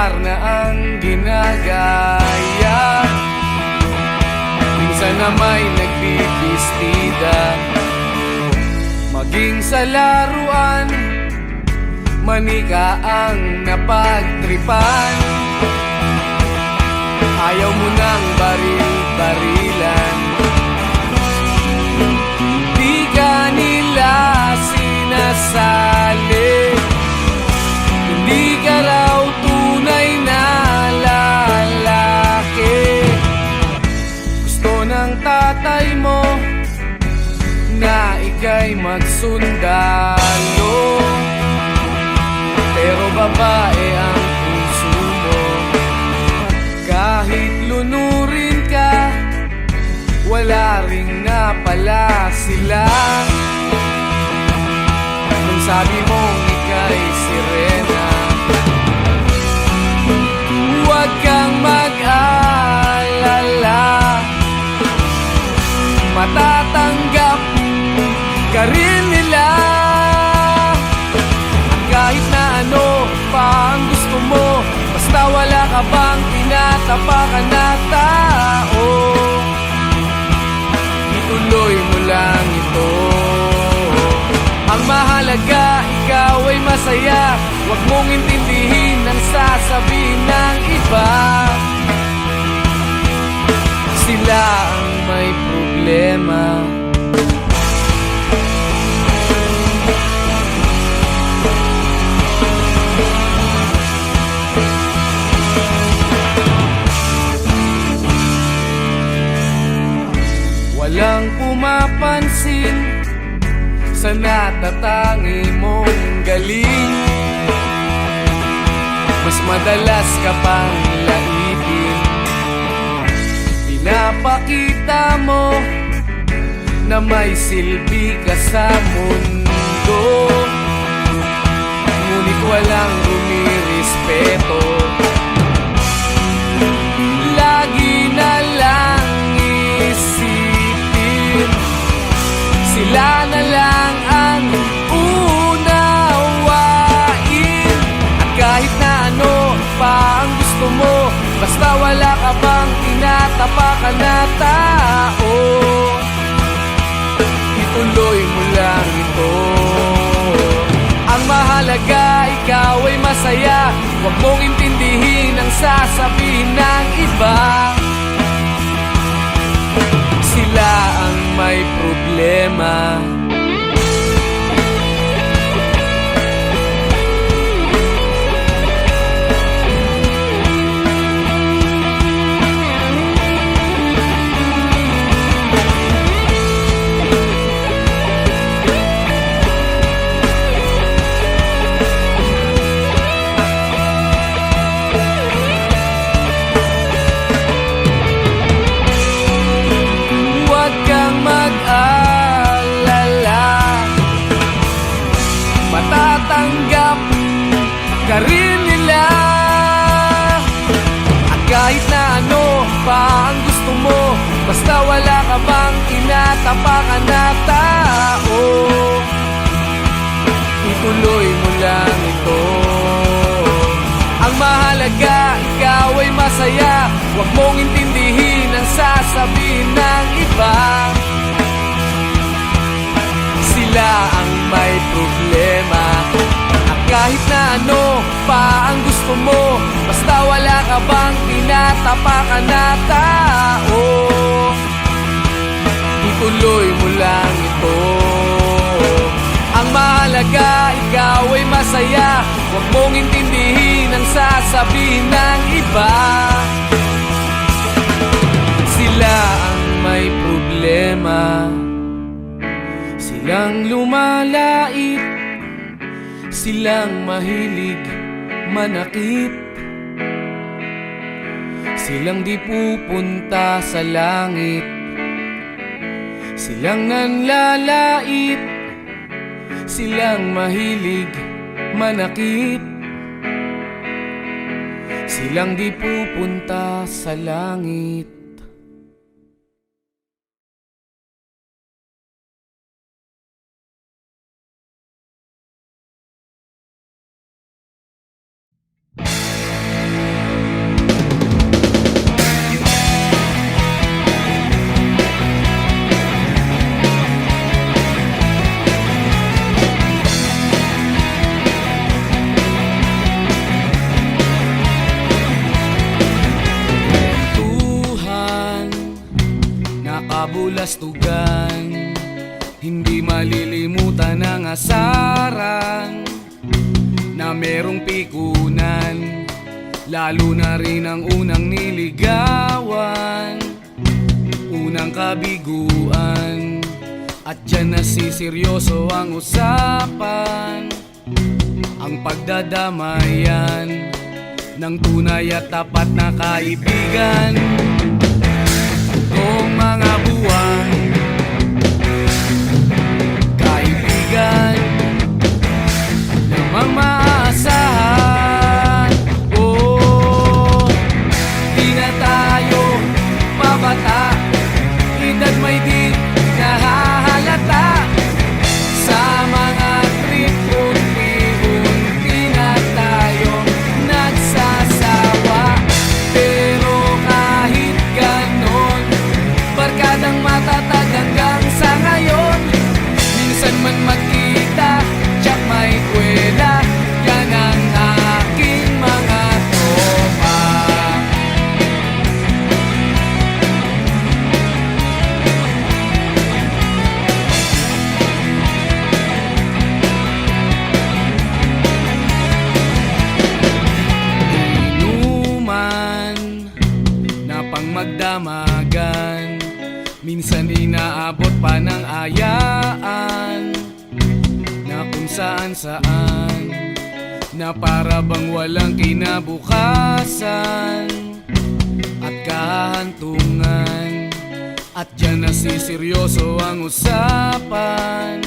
lugar na ang ginagaya. Minsan na may nagbibistida, maging sa laruan, manika ang napagtripan. Ayaw mo nang baril-barilan, di ka nila sinasali. Hindi ka raw tunay na lalaki. Gusto ng tatay mo na ika'y magsundalo, pero babae ang puso mo. Kahit lunurin ka, wala ring napala sila. Nung sabi mong ika'y sirena, huwag kang mag-alala, matatanggap ka rin nila. Kahit na ano pa ang gusto mo, basta wala ka bang tinatapakan na tao, ituloy mo lang ito. Ang mahalaga, ikaw ay masaya. Huwag mong intindihin ang sasabihin ng iba. Sila ang may problema. Walang pumapansin sa natatangi mong galing. Mas madalas ka pang laipin, pinapakita mo na may silbi ka sa mundo. Ngunit walang rumirespeto, lagi na lang isipin sila na lang ang unawain. At kahit na ano pa ang gusto mo, basta wala ka bang tinatapakan na tao, ituloy mo lang ito. Ang mahalaga, ikaw ay masaya. Huwag mong intindihin ang sasabihin ng iba. Sila ang may problema. Matatanggap ka rin nila. At kahit na ano pa ang gusto mo, basta wala ka bang tinatapakan na tao, ituloy mo lang ito. Ang mahalaga, ikaw ay masaya. Huwag mong intindihin ang sasabihin ng iba. Sila ang may problema. At kahit na ano pa ang gusto mo, basta wala ka bang tinatapakan na tao, ituloy mo lang ito. Ang mahalaga, ikaw ay masaya. Huwag mong intindihin ang sasabihin ng iba. Sila ang may problema. Silang lumalait, silang mahilig manakit, silang di pupunta sa langit, silang nanlalait, silang mahilig manakit, silang di pupunta sa langit. kabulastugan, hindi malilimutan ang asaran na merong pikunan, lalo na rin ang unang niligawan, unang kabiguan. At dyan nasiseryoso ang usapan, ang pagdadamayan ng tunay at tapat na kaibigan. Kung mga buwan, kaibigan namang maaasahan. Oh, di na tayo pabata, edad may di nahahalata. Sa mga trip, unti-unti na tayo nagsasawa. Pero kahit ganon, barkadang matatag hanggang sa ngayon. Minsan man magkita, tsak may kwela, yan ang aking mga tropa. Inuman na pang magdamagan, minsan inaabot pa ng ayaan, na kung saan-saan, na para bang walang kinabukasan at kahantungan. At dyan nasiseryoso ang usapan,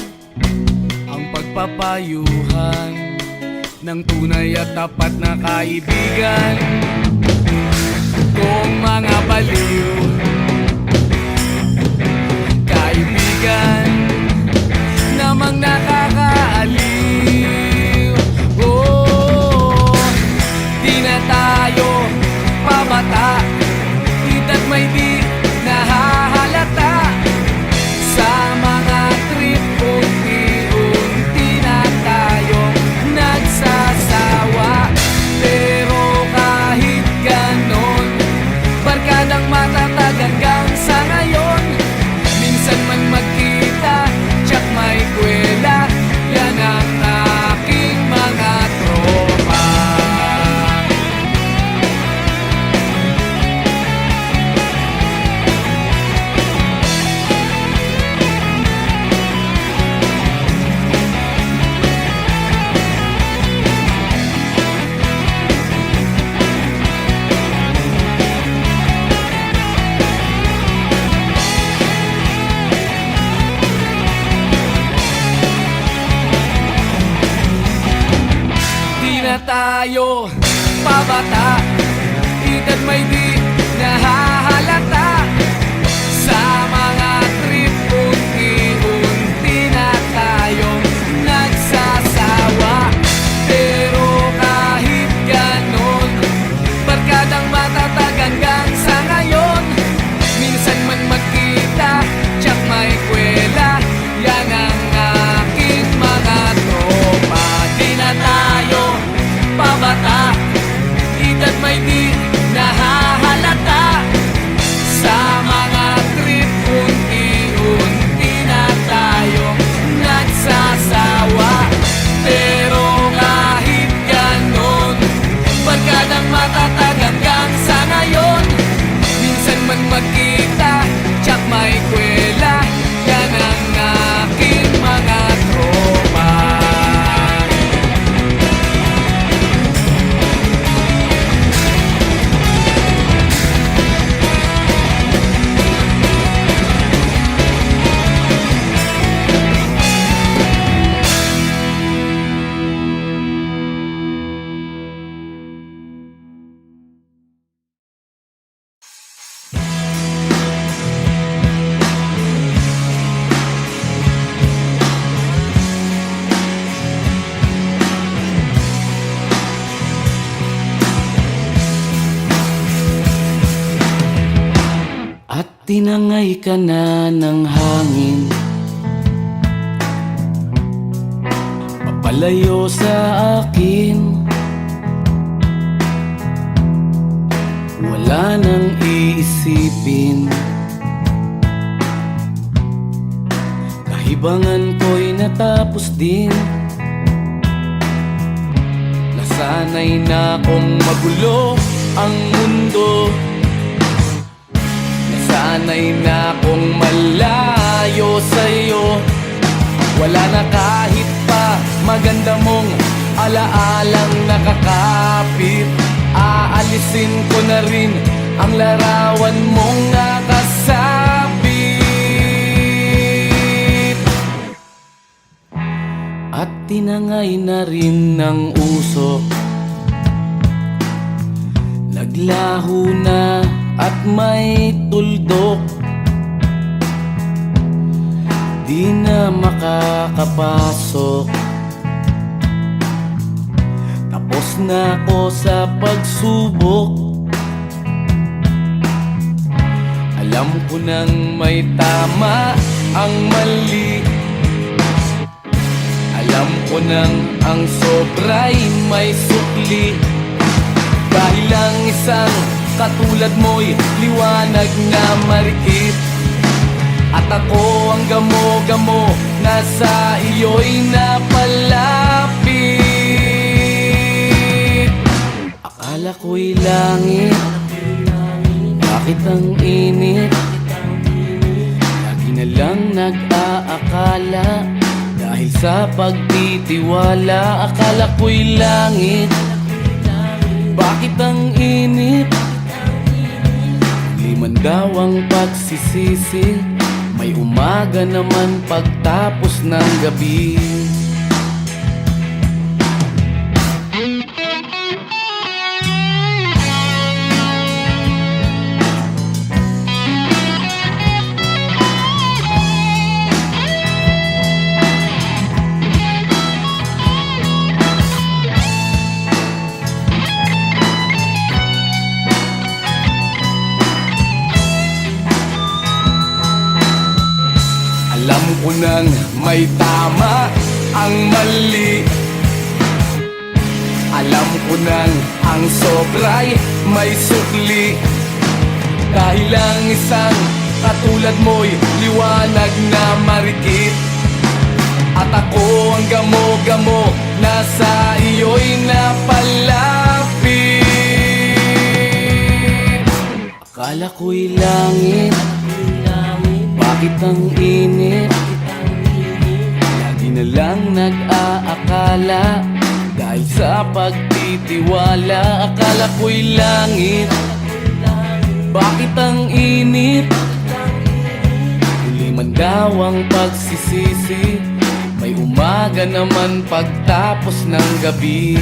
ang pagpapayuhan ng tunay at tapat na kaibigan. Kung mga baliw, kaibigan namang nakakaaliw. Oh, di na tayo pabata, edad may di nahahalata. Sa mga trip, unti-unti na tayo nagsasawa. Pero kahit ganon, barkadang matatag hanggang sa ngayon. Minsan man magkita, tsak may kwela, yan ang aking mga tropa. Na tayo pabata, edad may di nahahalata. Sa mga trip, unti-unti na tayo nagsasawa. Pero kahit ganon, barkadang matatag hanggang sa ngayon. Minsan man magkita, tsak may kwela, yan ang aking mga tropa. Di na tayo pabata, edad may di nahahalata. Sa mga trip, unti-unti na tayo nagsasawa. Pero kahit ganon, barkadang matatag hanggang sa ngayon. Minsan man magkita, tsak may kwela, yan ang aking mga tropa. At tinangay ka na ng hangin, papalayo sa akin. Wala nang iisipin, Libangan ko'y natapos din. Nasanay na kong magulo ang mundo. Nasanay na kong malayo sa'yo. Wala na kahit pa maganda mong alaalang nakakapit. Aalisin ko na rin ang larawan mong nakasabit. At tinangay na rin ng usok. Naglaho na at may tuldok. Di na makakapasok. Tapos na ako sa pagsubok. Alam ko nang may tama ang mali. Alam ko nang ang sobra'y may sukli. Dahil lang isang katulad mo'y liwanag na marikit. At ako ang gamo-gamo na sa iyo'y napalapit. Akala ko'y langit, bakit ang init? Lagi na lang nag-aakala, dahil sa pagtitiwala. Akala ko'y langit, bakit ang init? Liman daw ang pagsisisi, may umaga naman pagtapos ng gabi. Alam ko nang may tama ang mali. Alam ko nang ang sobra'y may sukli. Dahil lang isang katulad mo'y liwanag na marikit. At ako ang gamo-gamo na sa iyo'y napalapit. Akala ko'y langit, bakit ang init? Lagi na lang nag-aakala, dahil sa pagtitiwala. Akala ko'y langit, bakit ang init? Huli man daw ang pagsisisi, may umaga naman pagtapos ng gabi.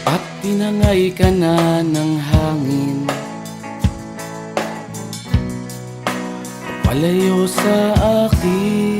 At tinangay ka na ng hangin, palayo sa akin.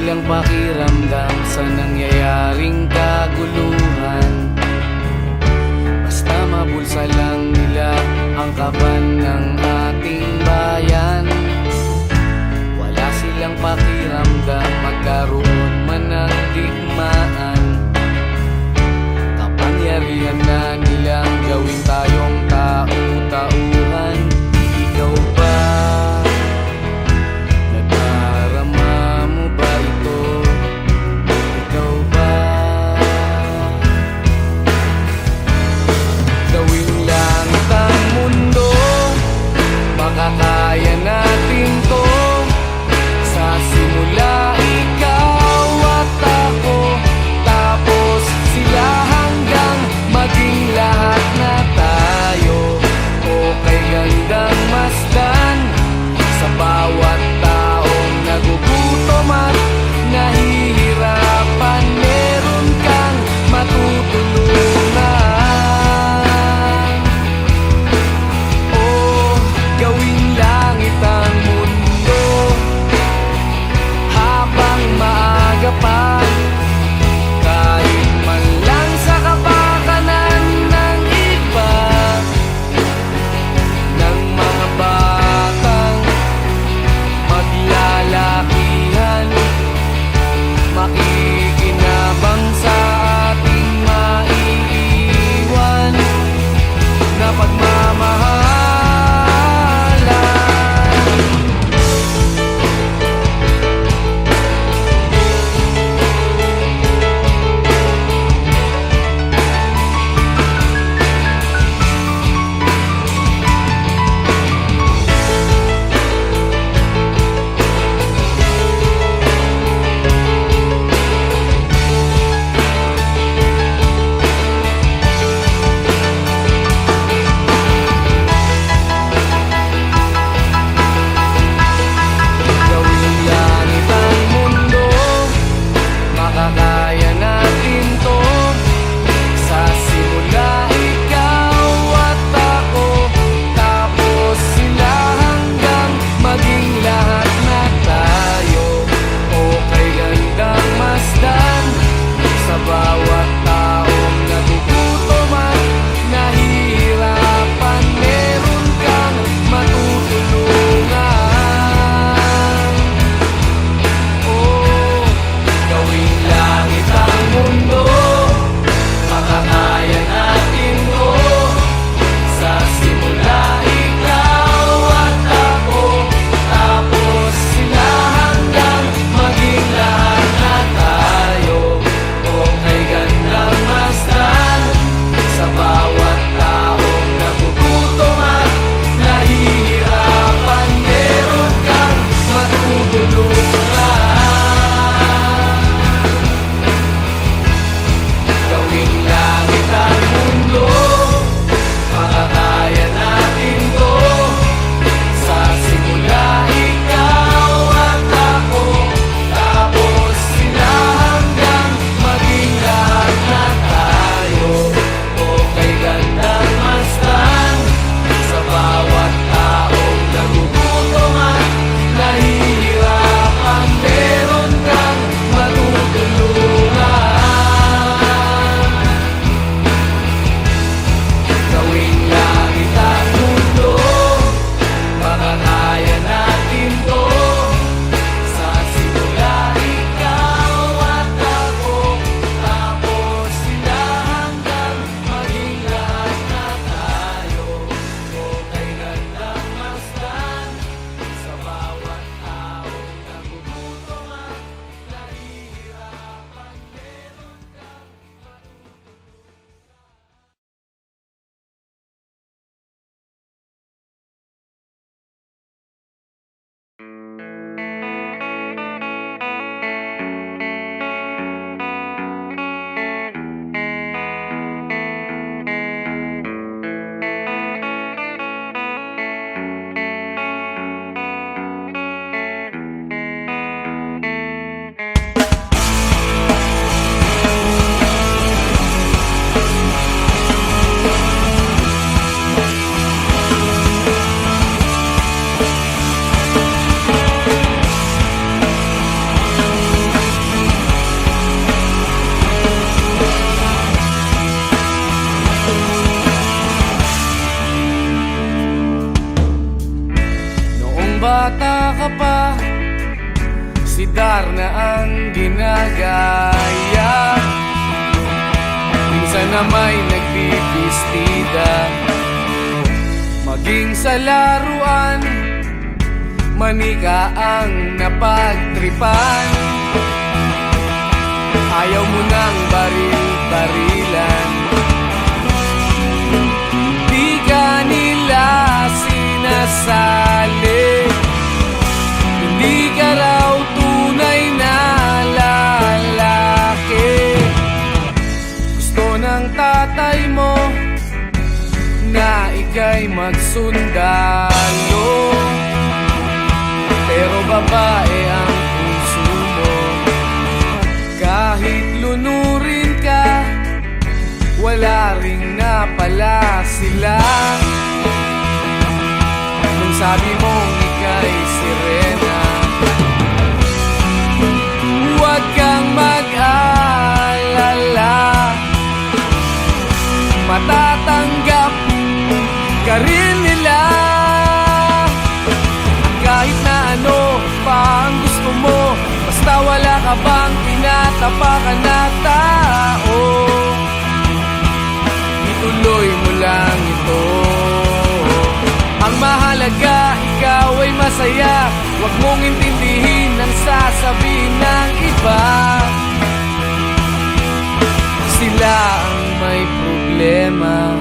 silang pakiramdam sa nangyayaring kaguluhan. Basta mabulsa lang nila ang kaban ng ating bayan. Wala silang pakiramdam magkaroon man ng digmaan. Kapangyarihan na nilang gawin tayong tau-tauhan. Ikaw ba? Nadarama mo ba ito? Ikaw ba? Gawing langit ang mundo, baka kaya natin to. Sa simula ang ginagaya, minsan na may nagbibistida. Maging sa laruan, manika ang napagtripan. Ayaw mo nang baril-barilan, di ka nila sinasali. Hindi ka raw tunay na lalaki. Gusto ng tatay mo na ika'y magsundalo, pero babae ang puso mo. Kahit lunurin ka, wala ring napala sila. Nung sabi mong ika'y sirena, huwag kang mag-alala, matatanggap ka rin nila. Kahit na ano pa ang gusto mo, basta wala ka bang tinatapakan na tao, ituloy mo lang ito. Ang mahalaga, ikaw ay masaya. Huwag mong intindihin ang sasabihin ng iba. Sila ang may problema.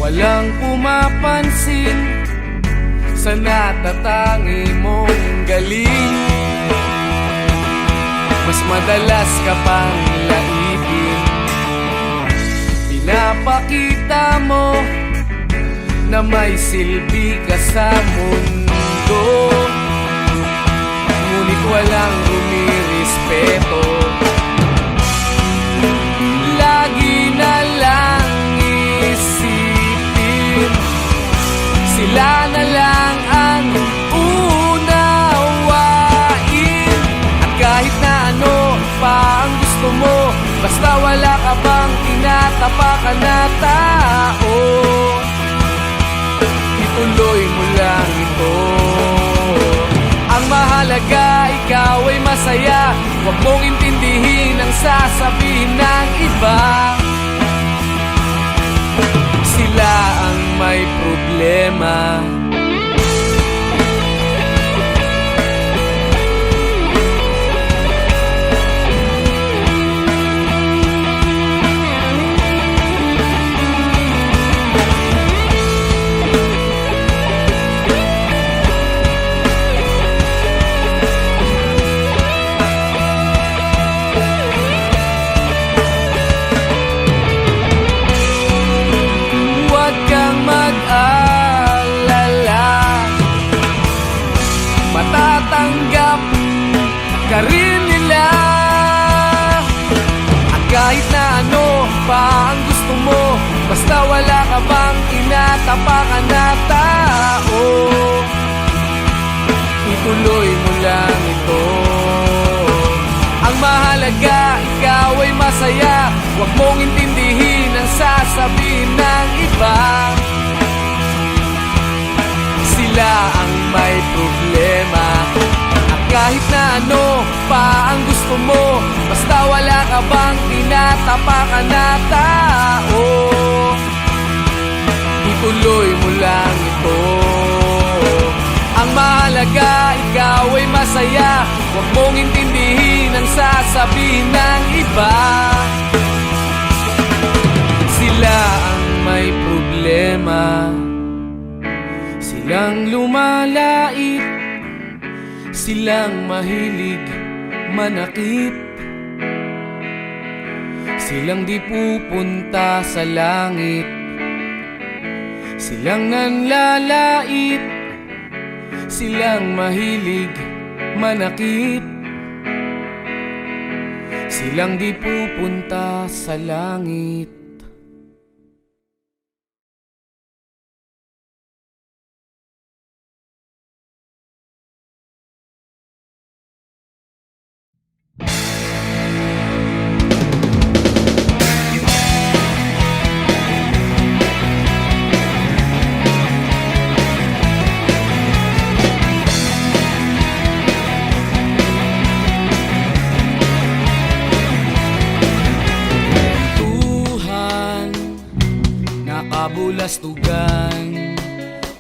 Walang pumapansin sa natatangi mong galing. Mas madalas ka pang laipin. Pinapakita mo na may silbi ka sa mundo, ngunit walang rumirespeto. Lagi na lang isipin, sila na lang ang unawain. At kahit na ano pa ang gusto mo, basta wala ka bang tinatapakan na tao, ituloy mo lang ito. Ang mahalaga, ikaw ay masaya. Huwag mong intindihin ang sasabihin ng iba. Sila ang may problema. Matatanggap ka rin nila. At kahit na ano pa ang gusto mo, basta wala ka bang tinatapakan na tao, ituloy mo lang ito. Ang mahalaga, ikaw ay masaya. Huwag mong intindihin ang sasabihin ng iba. Sila ang may problema. At kahit na ano pa ang gusto mo, basta wala ka bang tinatapakan na tao, ituloy mo lang ito. Ang mahalaga, ikaw ay masaya. Huwag mong intindihin ang sasabihin ng iba. Sila ang may problema. Silang lumalait, silang mahilig manakit, silang di pupunta sa langit, silang nanlalait, silang mahilig manakit, silang di pupunta sa langit. kabulastugan,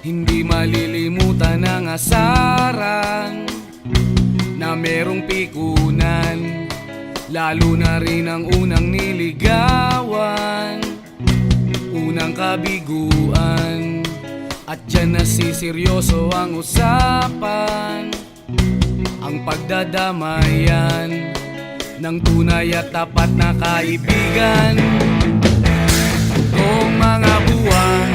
hindi malilimutan ang asaran na merong pikunan, lalo na rin ang unang niligawan, unang kabiguan. At dyan nasiseryoso ang usapan, ang pagdadamayan ng tunay at tapat na kaibigan. Kung mga buwan,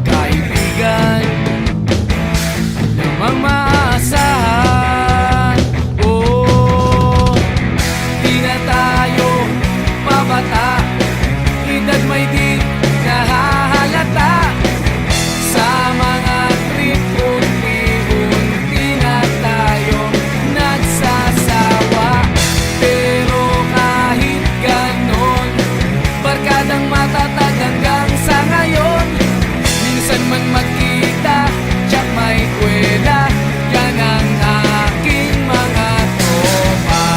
kaibigan namang maaasahan. Oh, di na tayo pabata, edad may di nahahalata. Sa mga trip, unti-unti na tayo nagsasawa. Pero kahit ganon, barkadang matatag hanggang sa ngayon. Minsan man magkita, tsak may kwela, yan ang aking mga tropa.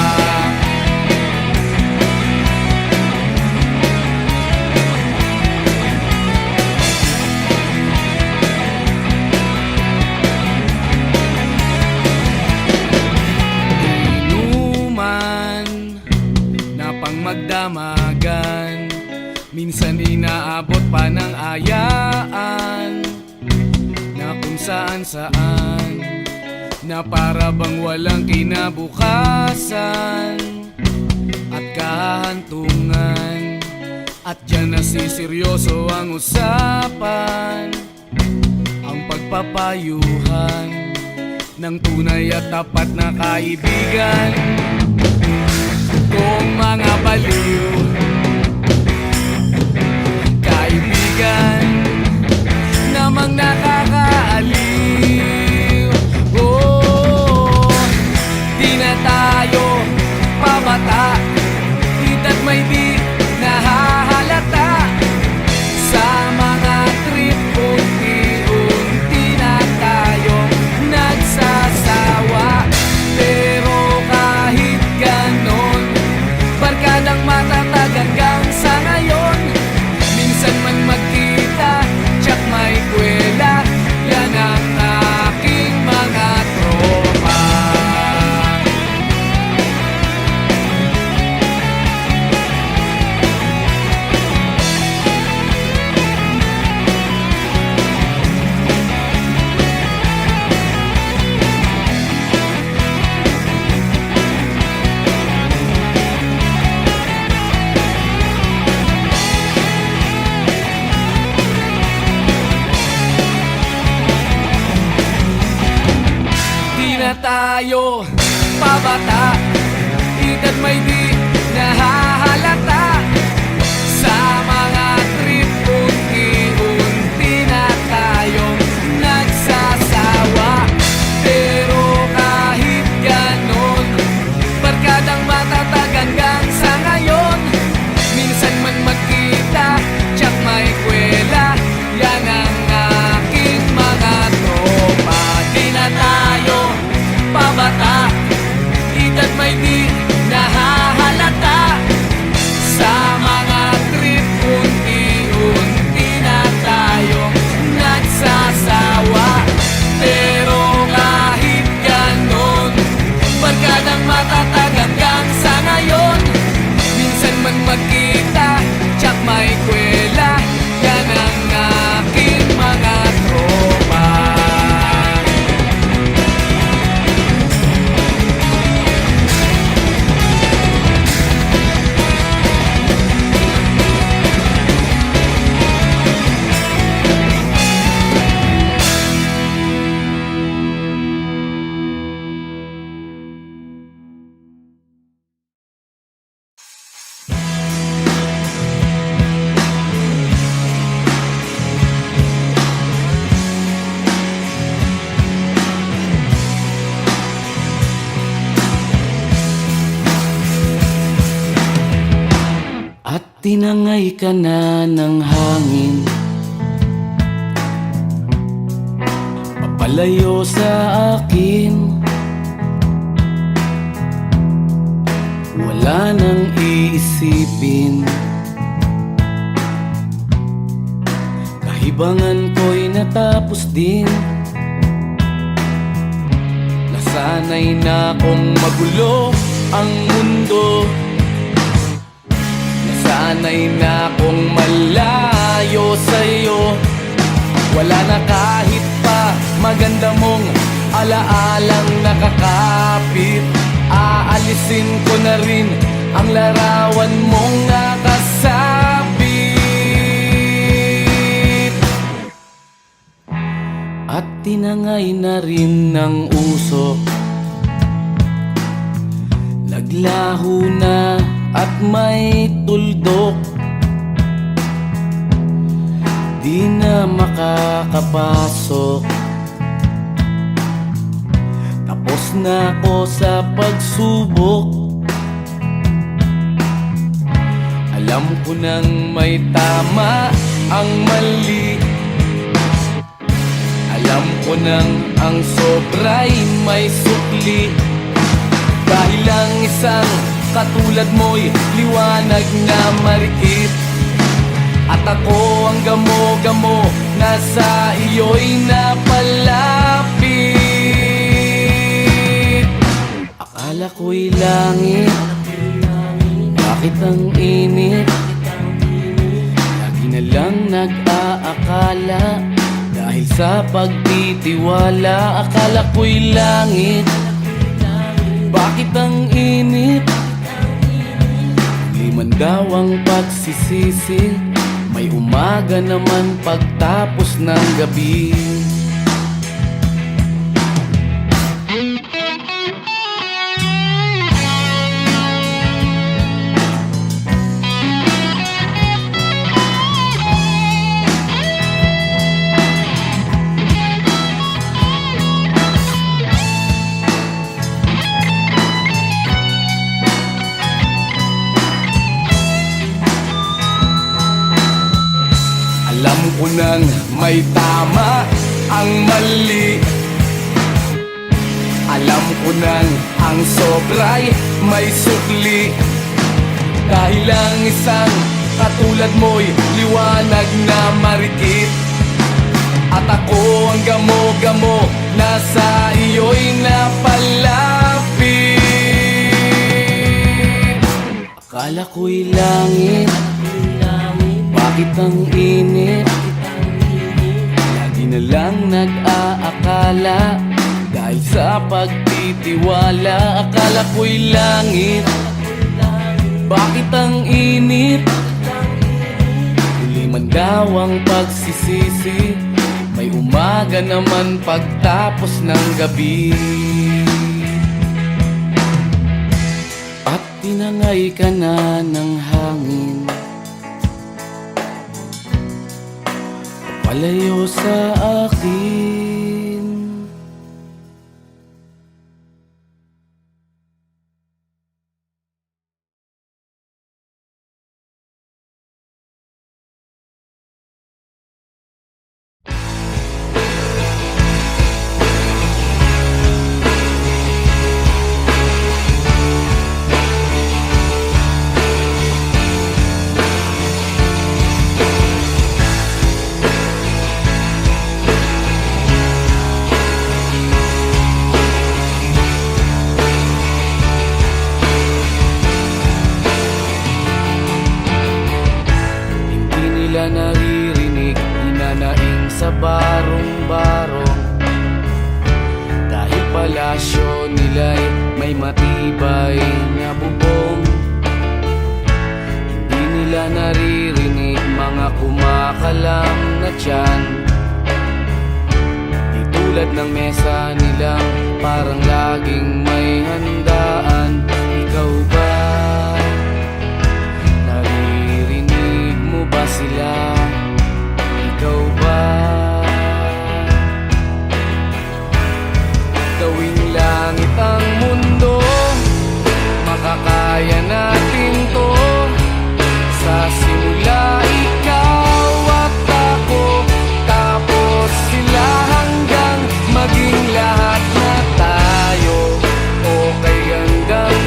Inuman na pang magdamagan, minsan inaabot pa ng ayaan, na kung saan-saan, na para bang walang kinabukasan at kahantungan. At dyan nasiseryoso ang usapan, ang pagpapayuhan ng tunay at tapat na kaibigan. Kung mga baliw, kaibigan namang nakakaaliw. Oh, di na tayo pabata, edad may di nahahalata. Sa mga trip, unti-unti na tayo nagsasawa. Pero kahit ganon, barkadang matatag hanggang sa ngayon. Minsan man magkita, tsak may kwela, yan ang aking mga tropa. Di na tayo pabata, edad may di nahahalata. Sa mga trip, unti-unti na tayong nagsasawa. Pero kahit ganon, barkadang matatag hanggang sa ngayon. Minsan man magkita, tsak may kwela, yan ang aking mga tropa. Di na tayo pabata, edad may di nahahalata. Sa mga trip, unti-unti na tayo nagsasawa. Pero kahit ganon, barkadang matatag hanggang sa ngayon. Minsan man magkita, tsak may kwela, yan ang aking mga tropa. At tinangay ka na ng hangin, papalayo sa akin. Wala nang iisipin, Libangan ko'y natapos din. Nasanay na kong magulo ang mundo. Nasanay na kong malayo sa'yo. Wala na kahit pa maganda mong alaalang nakakapit. Aalisin ko na rin ang larawan mong nakasabit. At tinangay na rin ng usok. Naglaho na at may tuldok. Di na makakapasok. Tapos na ako sa pagsubok. Alam ko nang may tama ang mali. Alam ko nang ang sobra'y may sukli. Dahil ang isang katulad mo'y liwanag na marikit. At ako ang gamo-gamo na sa iyo'y napalapit. Akala ko'y langit, bakit ang init? Lagi na lang nag-aakala, dahil sa pagtitiwala. Akala ko'y langit, bakit ang init? Di man daw ang pagsisisi, may umaga naman pagtapos ng gabi. Alam ko nang may tama ang mali. Alam ko nang ang sobra'y may sukli. Dahil ang isang katulad mo'y liwanag na marikit. At ako ang gamo-gamo na sa iyo'y napalapit. Akala ko'y langit, bakit ang init? Lagi na lang nag-aakala, dahil sa pagtitiwala. Akala ko'y langit, bakit ang init? Huli man daw ang pagsisisi, may umaga naman pagtapos ng gabi. At tinangay ka na ng hangin, palayo sa akin. Naririnig, hinanaing sa barong-barong. Dahil palasyo nila'y may matibay na bubong. Hindi nila naririnig mga kumakalam na tiyan. Di tulad ng mesa nilang parang laging may handaan. Ikaw ba? Ba sila? Ikaw ba? Gawing langit ang mundo, makakaya natin to. Sa simula ikaw at ako, tapos sila hanggang maging lahat na tayo. Okay hanggang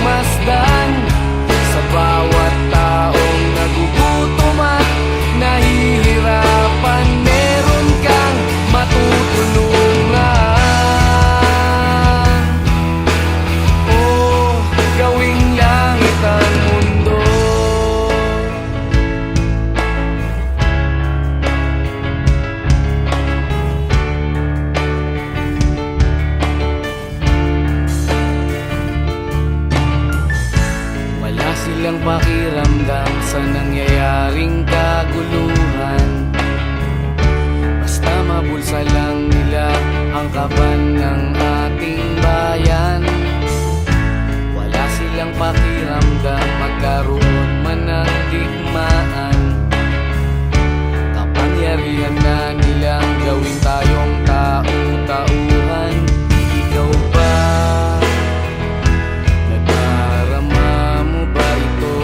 silang pakiramdam sa nangyayaring kaguluhan. Basta mabulsa lang nila ang kaban ng ating bayan. Wala silang pakiramdam magkaroon man ng digmaan. Kapangyarihan na nilang gawin tayong tau-tauhan. Ikaw ba? Nadarama mo ba ito?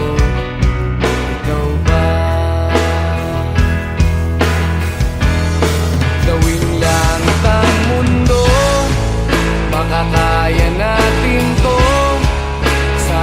Ikaw ba? Gawin lang ang mundo, makakaya natin to. Sa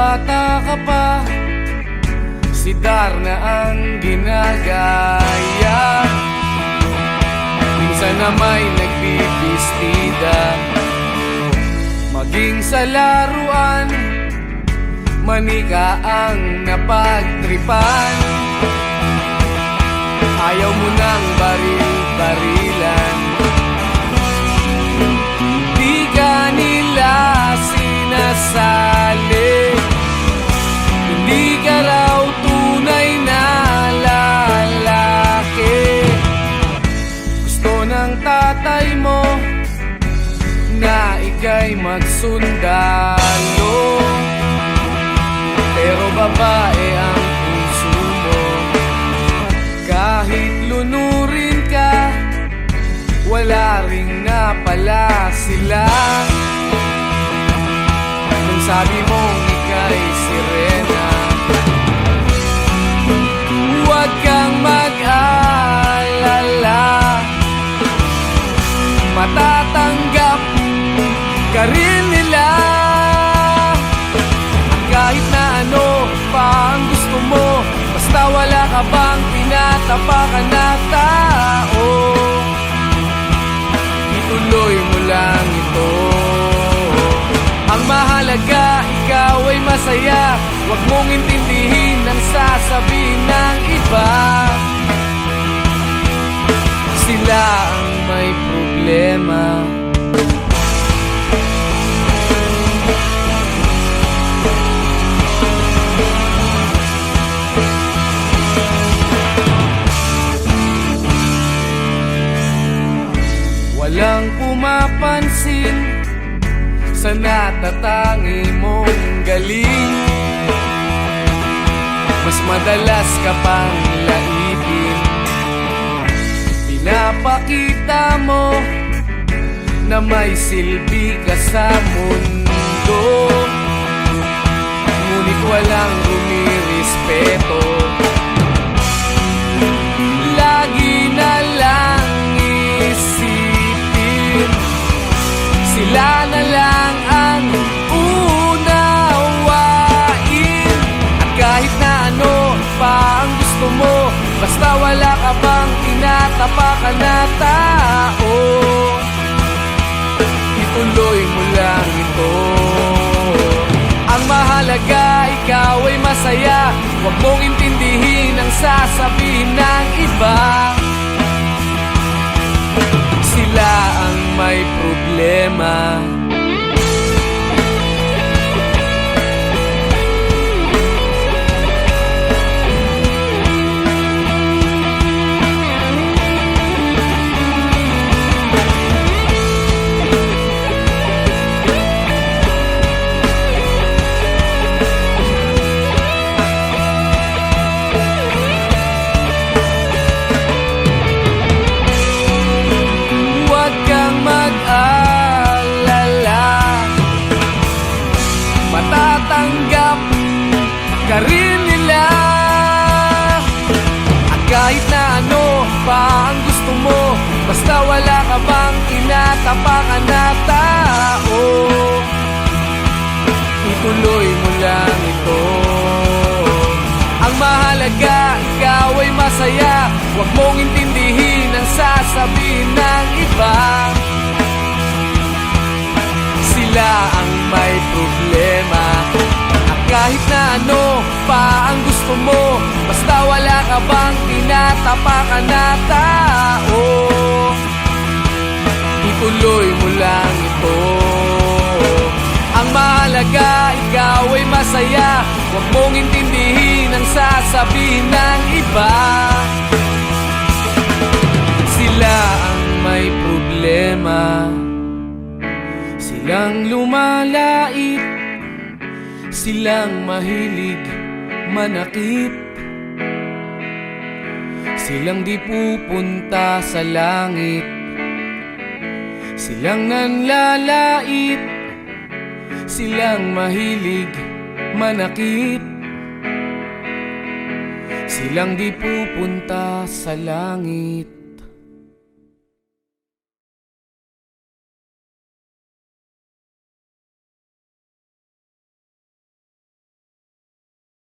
bata ka pa, si Darna ang ginagaya. Minsan na may nagbibistida, maging sa laruan, manika ang napagtripan. Ayaw mo nang baril-barilan, di ka nila sinasali. Hindi ka raw tunay na lalaki. Gusto ng tatay mo na ika'y magsundalo, pero babae ang puso mo. Kahit lunurin ka, wala ring napala sila. Nung sabi mong ika'y sirena, huwag kang mag-alala, matatanggap ka rin nila. Kahit na ano pa ang gusto mo, basta wala ka bang tinatapakan na tao, ituloy mo lang ito. Ang mahalaga, ikaw ay masaya, huwag mong intindihin ang sasabihin ng iba. Sila ang may problema. Walang pumapansin sa natatangi mong galing. Mas madalas ka pang laipin, pinapakita mo na may silbi ka sa mundo. Ngunit walang rumirespeto, lagi na lang sila na lang ang unawain. At kahit na ano pa ang gusto mo, basta wala ka bang tinatapakan na tao, ituloy mo lang ito. Ang mahalaga, ikaw ay masaya, huwag mong intindihin ang sasabihin ng iba. Sila ang may problema. Matatanggap ka rin nila. At kahit na ano pa ang gusto mo, basta wala ka bang tinatapakan na tao, ituloy mo lang ito. Ang mahalaga, ikaw ay masaya, huwag mong intindihin ang sasabihin ng iba. Sila ang may problema. At kahit na ano pa ang gusto mo, basta wala ka bang tinatapakan na tao, ituloy mo lang ito. Ang mahalaga, ikaw ay masaya, huwag mong intindihin ang sasabihin ng iba. Sila ang may problema. Silang lumalait, silang mahilig manakit, silang di pupunta sa langit, silang nanlalait, silang mahilig manakit, silang di pupunta sa langit.